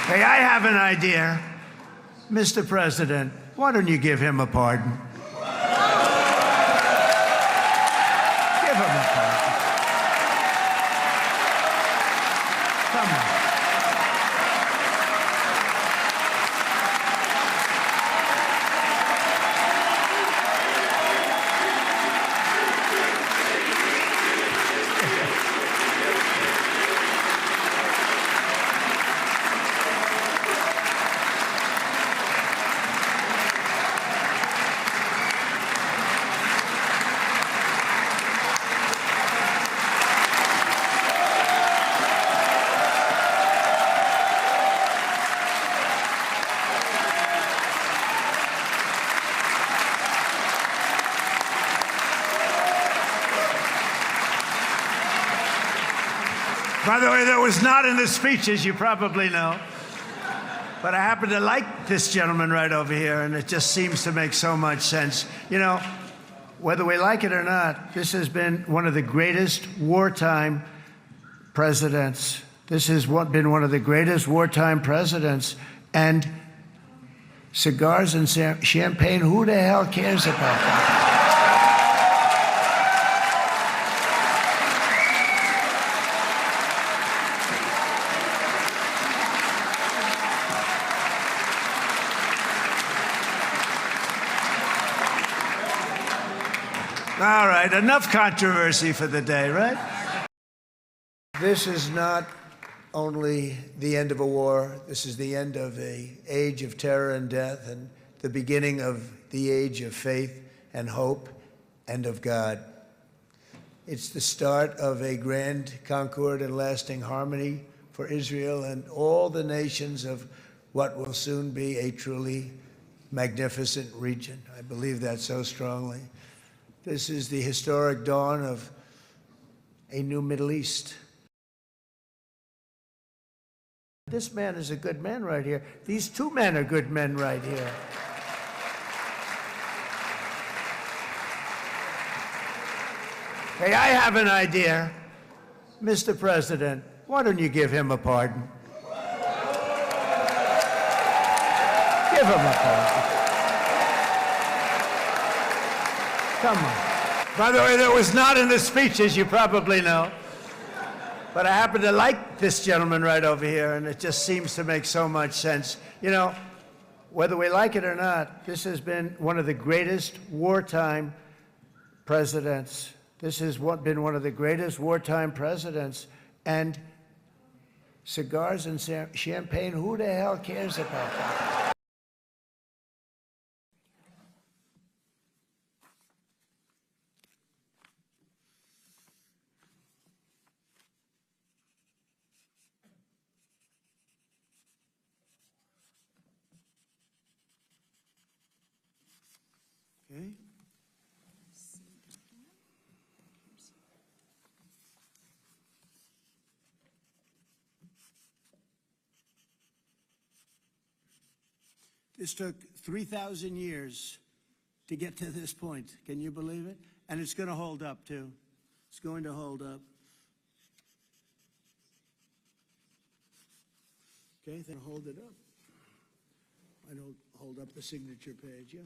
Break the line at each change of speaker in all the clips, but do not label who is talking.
Hey, I have an idea. Mr. President, why don't you give him a pardon? Give him a pardon. Come on. By the way, that was not in the speech, as you probably know. But I happen to like this gentleman right over here, and it just seems to make so much sense. You know, whether we like it or not, this has been one of the greatest wartime presidents. This has been one of the greatest wartime presidents. And cigars and champagne, who the hell cares about that? All right, enough controversy for the day, right? This is not only the end of a war. This is the end of an age of terror and death and the beginning of the age of faith and hope and of God. It's the start of a grand concord and lasting harmony for Israel and all the nations of what will soon be a truly magnificent region. I believe that so strongly. This is the historic dawn of a new Middle East. This man is a good man right here. These two men are good men right here. Hey, I have an idea. Mr. President, why don't you give him a pardon? Give him a pardon. Come on. By the way, that was not in the speech, as you probably know. But I happen to like this gentleman right over here, and it just seems to make so much sense. You know, whether we like it or not, this has been one of the greatest wartime presidents. This has been one of the greatest wartime presidents. And cigars and champagne, who the hell cares about that? Okay. This took 3,000 years to get to this point. Can you believe it? And it's going to hold up, too. It's going to hold up. Okay, then hold it up. I don't hold up the signature page, yeah.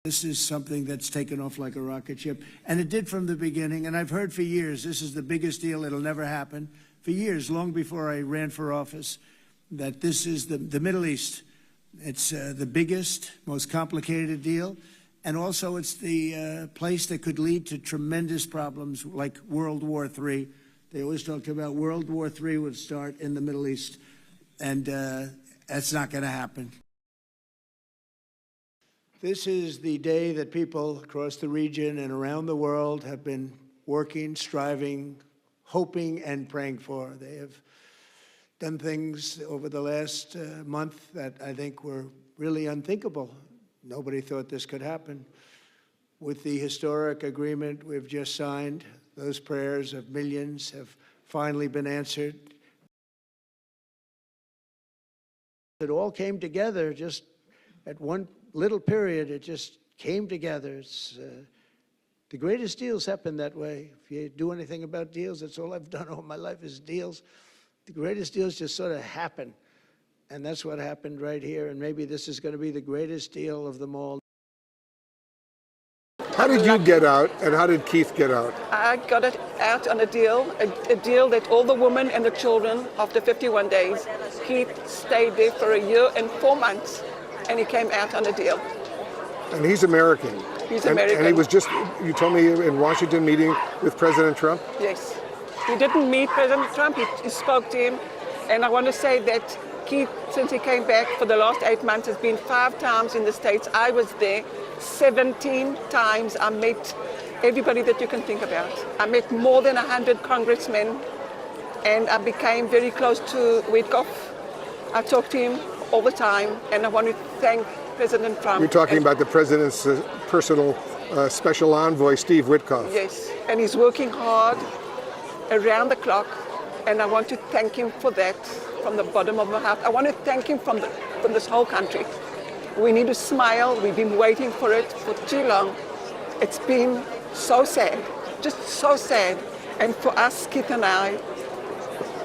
This is something that's taken off like a rocket ship, and it did from the beginning, and I've heard for years this is the biggest deal, it'll never happen. For years, long before I ran for office, that this is the Middle East. It's the biggest, most complicated deal, and also it's the place that could lead to tremendous problems like World War III. They always talked about World War III would start in the Middle East, and that's not going to happen. This is the day that people across the region and around the world have been working, striving, hoping, and praying for. They have done things over the last month that I think were really unthinkable. Nobody thought this could happen. With the historic agreement we've just signed, those prayers of millions have finally been answered. It all came together just at one little period. It just came together. The greatest deals happen that way. If you do anything about deals, that's all I've done all my life is deals. The greatest deals just sort of happen. And that's what happened right here. And maybe this is going to be the greatest deal of them all.
How did you get out, and how did Keith get out?
I got it out on a deal that all the women and the children, after 51 days, Keith stayed there for 1 year and 4 months, and he came out on a deal.
And he's American.
He's American.
And he was just, you told me, in Washington meeting with President Trump?
Yes. He didn't meet President Trump, he spoke to him, and I want to say that Keith, since he came back for the last 8 months, has been 5 times in the States. I was there 17 times. I met everybody that you can think about. I met more than 100 congressmen, and I became very close to Witkoff. I talked to him all the time, and I want to thank President Trump.
You're talking about the president's personal special envoy, Steve Witkoff.
Yes, and he's working hard around the clock, and I want to thank him for that from the bottom of my heart. I want to thank him from this whole country. We need to smile. We've been waiting for it for too long. It's been so sad, just so sad. And for us, Keith and I,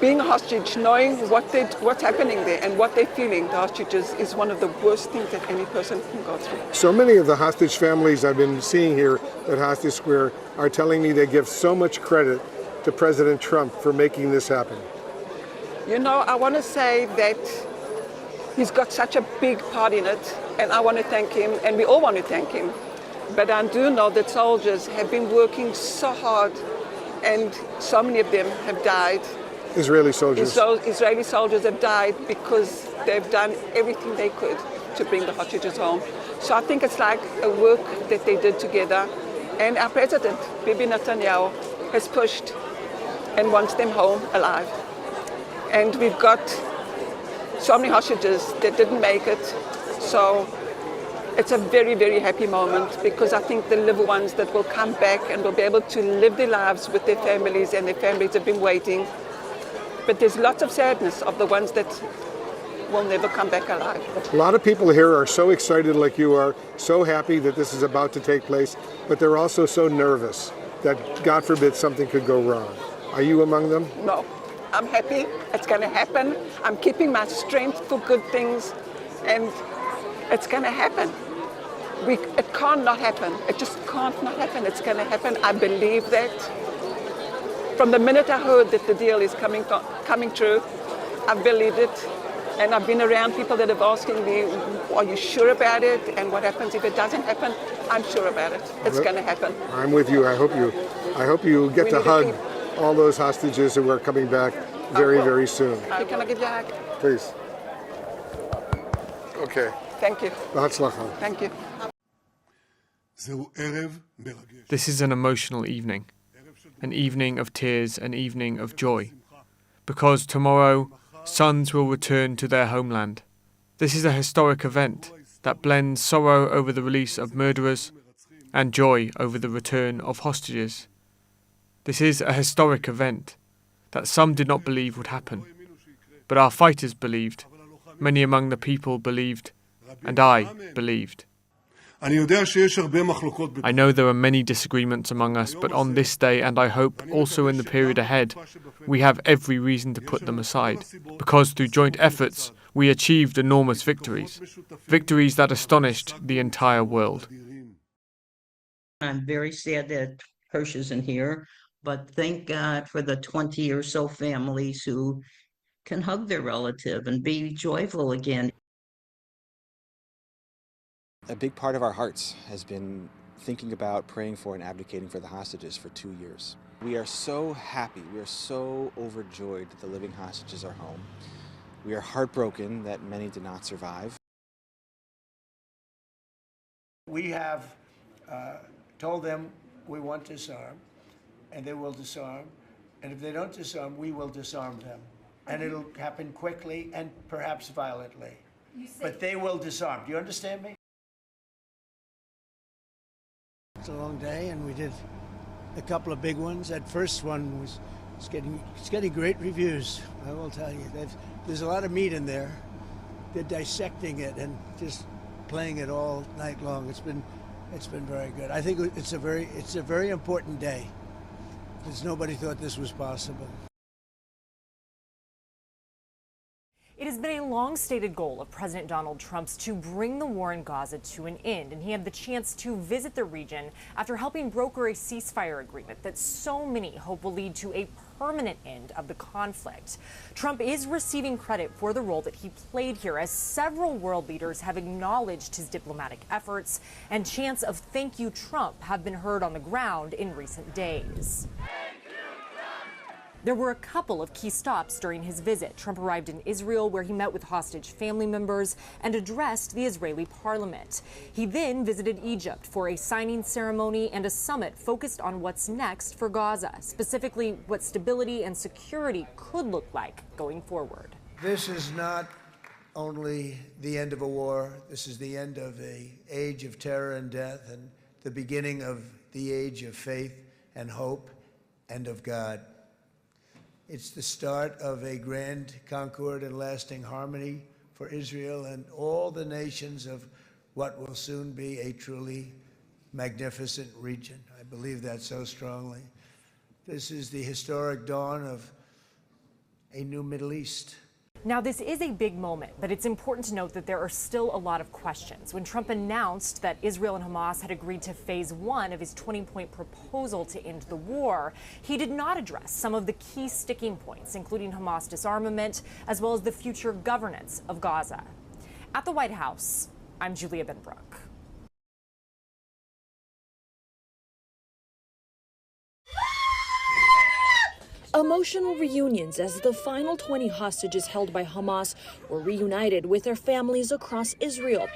being a hostage, knowing what's happening there and what they're feeling, the hostages, is one of the worst things that any person can go through.
So many of the hostage families I've been seeing here at Hostage Square are telling me they give so much credit to President Trump for making this happen.
You know, I want to say that he's got such a big part in it, and I want to thank him, and we all want to thank him. But I do know that soldiers have been working so hard, and so many of them have died.
Israeli soldiers.
Israeli soldiers have died because they've done everything they could to bring the hostages home. So I think it's like a work that they did together. And our president, Bibi Netanyahu, has pushed and wants them home alive. And we've got so many hostages that didn't make it. So it's a very, very happy moment, because I think the little ones that will come back and will be able to live their lives with their families, and their families have been waiting. But there's lots of sadness of the ones that will never come back alive.
A lot of people here are so excited like you are, so happy that this is about to take place, but they're also so nervous that, God forbid, something could go wrong. Are you among them?
No. I'm happy. It's going to happen. I'm keeping my strength for good things, and it's going to happen. It can't not happen. It just can't not happen. It's going to happen. I believe that. From the minute I heard that the deal is coming true, I believed it. And I've been around people that have asking me, are you sure about it? And what happens if it doesn't happen? I'm sure about it. It's going to happen.
I'm with you. I hope you get to hug all those hostages who are coming back very, very soon.
Can I give you a hug?
Please. Okay.
Thank you.
בהצלחה.
Thank you.
This is an emotional evening, an evening of tears, an evening of joy, because tomorrow sons will return to their homeland. This is a historic event that blends sorrow over the release of murderers and joy over the return of hostages. This is a historic event that some did not believe would happen, but our fighters believed, many among the people believed, and I believed. I know there are many disagreements among us, but on this day, and I hope also in the period ahead, we have every reason to put them aside, because through joint efforts we achieved enormous victories, victories that astonished the entire world.
I'm very sad that Hirsch isn't here, but thank God for the 20 or so families who can hug their relative and be joyful again.
A big part of our hearts has been thinking about praying for and advocating for the hostages for 2 years. We are so happy, we are so overjoyed that the living hostages are home. We are heartbroken that many did not survive.
We have told them we want to disarm, and they will disarm. And if they don't disarm, we will disarm them. And it'll happen quickly and perhaps violently. But they will disarm. Do you understand me? It's a long day, and we did a couple of big ones. That first one was it's getting great reviews, I will tell you. There's a lot of meat in there. They're dissecting it and just playing it all night long. It's been It's been very good. I think it's a very important day, because nobody thought this was possible.
It has been a long-stated goal of President Donald Trump's to bring the war in Gaza to an end, and he had the chance to visit the region after helping broker a ceasefire agreement that so many hope will lead to a permanent end of the conflict. Trump is receiving credit for the role that he played here, as several world leaders have acknowledged his diplomatic efforts, and chants of "Thank you, Trump" have been heard on the ground in recent days. There were a couple of key stops during his visit. Trump arrived in Israel, where he met with hostage family members and addressed the Israeli parliament. He then visited Egypt for a signing ceremony and a summit focused on what's next for Gaza, specifically what stability and security could look like going forward.
This is not only the end of a war, this is the end of an age of terror and death, and the beginning of the age of faith and hope and of God. It's the start of a grand concord and lasting harmony for Israel and all the nations of what will soon be a truly magnificent region. I believe that so strongly. This is the historic dawn of a new Middle East.
Now, this is a big moment, but it's important to note that there are still a lot of questions. When Trump announced that Israel and Hamas had agreed to phase 1 of his 20-point proposal to end the war, he did not address some of the key sticking points, including Hamas disarmament, as well as the future governance of Gaza. At the White House, I'm Juliet.
Emotional reunions as the final 20 hostages held by Hamas were reunited with their families across Israel.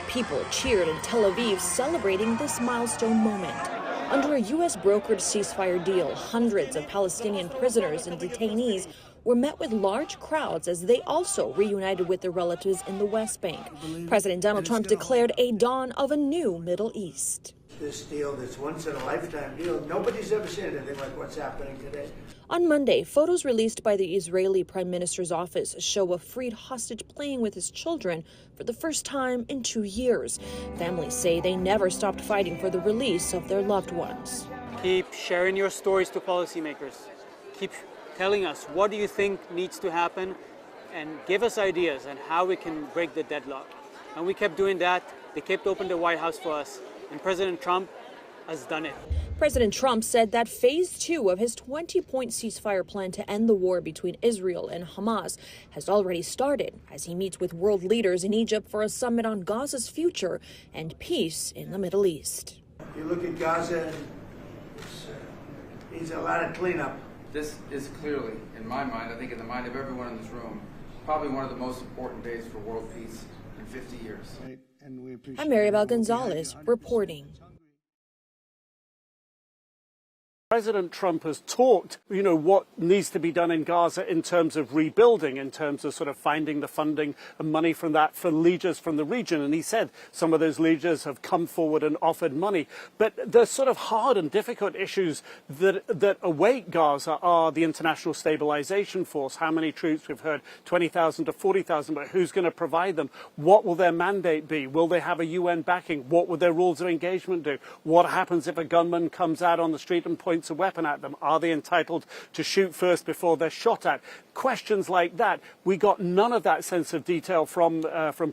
People cheered in Tel Aviv, celebrating this milestone moment. Under a U.S. brokered ceasefire deal, hundreds of Palestinian prisoners and detainees were met with large crowds as they also reunited with their relatives in the West Bank. President Donald Trump declared a dawn of a new Middle East.
This deal, this once-in-a-lifetime deal, nobody's ever seen anything like what's happening today.
On Monday, photos released by the Israeli Prime Minister's office show a freed hostage playing with his children for the first time in 2 years. Families say they never stopped fighting for the release of their loved ones.
Keep sharing your stories to policymakers. Keep telling us what do you think needs to happen, and give us ideas on how we can break the deadlock. And we kept doing that. They kept open the White House for us. And President Trump has done it.
President Trump said that phase 2 of his 20-point ceasefire plan to end the war between Israel and Hamas has already started as he meets with world leaders in Egypt for a summit on Gaza's future and peace in the Middle East.
You look at Gaza, it needs a lot of cleanup.
This is clearly, in my mind, I think in the mind of everyone in this room, probably one of the most important days for world peace in 50 years.
I'm Maribel Gonzalez reporting.
President Trump has talked, what needs to be done in Gaza in terms of rebuilding, in terms of sort of finding the funding and money from that for leaders from the region. And he said some of those leaders have come forward and offered money. But the sort of hard and difficult issues that await Gaza are the international stabilization force. How many troops? We've heard 20,000 to 40,000, but who's going to provide them? What will their mandate be? Will they have a UN backing? What will their rules of engagement do? What happens if a gunman comes out on the street and points a weapon at them? Are they entitled to shoot first before they're shot at? Questions like that. We got none of that sense of detail from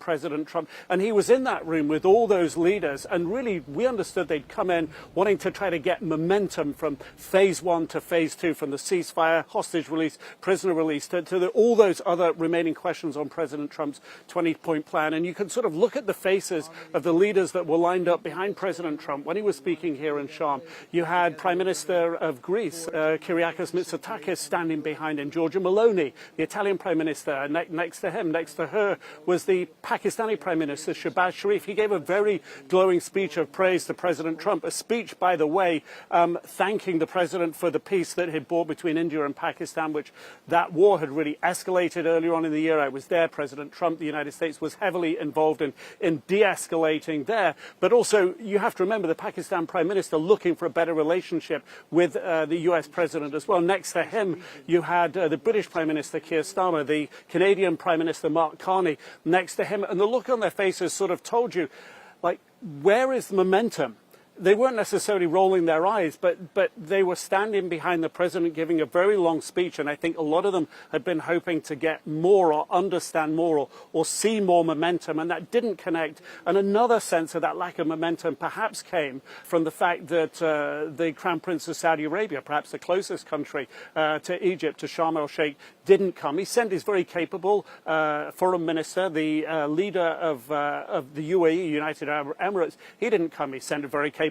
President Trump. And he was in that room with all those leaders. And really, we understood they'd come in wanting to try to get momentum from phase 1 to phase 2, from the ceasefire, hostage release, prisoner release, to all those other remaining questions on President Trump's 20-point plan. And you can sort of look at the faces of the leaders that were lined up behind President Trump when he was speaking here in Sharm. You had Prime Minister of Greece, Kyriakos Mitsotakis, standing behind him. Giorgia Meloni, the Italian Prime Minister, next to him, next to her, was the Pakistani Prime Minister, Shehbaz Sharif. He gave a very glowing speech of praise to President Trump, a speech, by the way, thanking the president for the peace that he brought between India and Pakistan, which that war had really escalated earlier on in the year. I was there. President Trump, the United States, was heavily involved in de-escalating there. But also, you have to remember the Pakistan Prime Minister looking for a better relationship with the US President as well. Next to him, you had the British Prime Minister, Keir Starmer, the Canadian Prime Minister, Mark Carney, next to him. And the look on their faces sort of told you, like, where is the momentum? They weren't necessarily rolling their eyes, but they were standing behind the president giving a very long speech, and I think a lot of them had been hoping to get more or understand more or see more momentum, and that didn't connect. And another sense of that lack of momentum perhaps came from the fact that the Crown Prince of Saudi Arabia, perhaps the closest country to Egypt, to Sharm el-Sheikh, didn't come. He sent his very capable foreign minister, the leader of the UAE, United Arab Emirates. He didn't come. He sent a very capable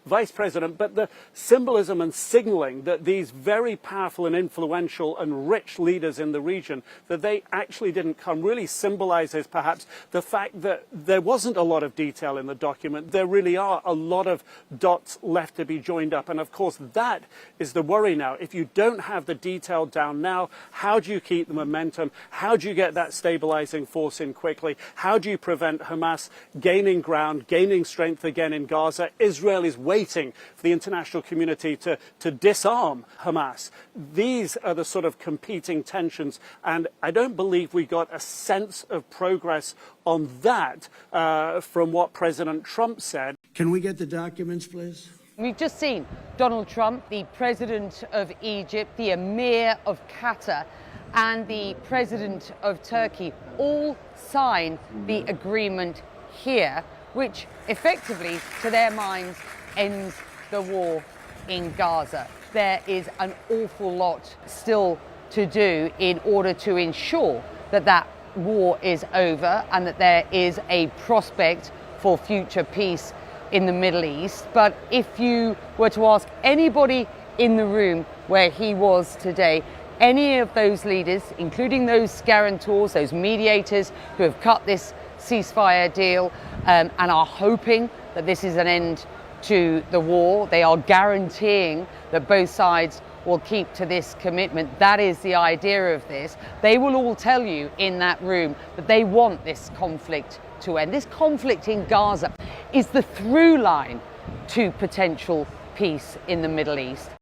vice president. But the symbolism and signaling that these very powerful and influential and rich leaders in the region, that they actually didn't come, really symbolizes perhaps the fact that there wasn't a lot of detail in the document. There really are a lot of dots left to be joined up. And of course, that is the worry now. If you don't have the detail down now, how do you keep the momentum? How do you get that stabilizing force in quickly? How do you prevent Hamas gaining ground, gaining strength again in Gaza? Israel is waiting for the international community to disarm Hamas. These are the sort of competing tensions, and I don't believe we got a sense of progress on that from what President Trump said.
Can we get the documents, please?
We've just seen Donald Trump, the president of Egypt, the emir of Qatar, and the president of Turkey all sign the agreement here, which effectively, to their minds, ends the war in Gaza. There is an awful lot still to do in order to ensure that that war is over and that there is a prospect for future peace in the Middle East. But if you were to ask anybody in the room where he was today, any of those leaders, including those guarantors, those mediators who have cut this ceasefire deal and are hoping that this is an end to the war, they are guaranteeing that both sides will keep to this commitment. That is the idea of this. They will all tell you in that room that they want this conflict to end. This conflict in Gaza is the through line to potential peace in the Middle East.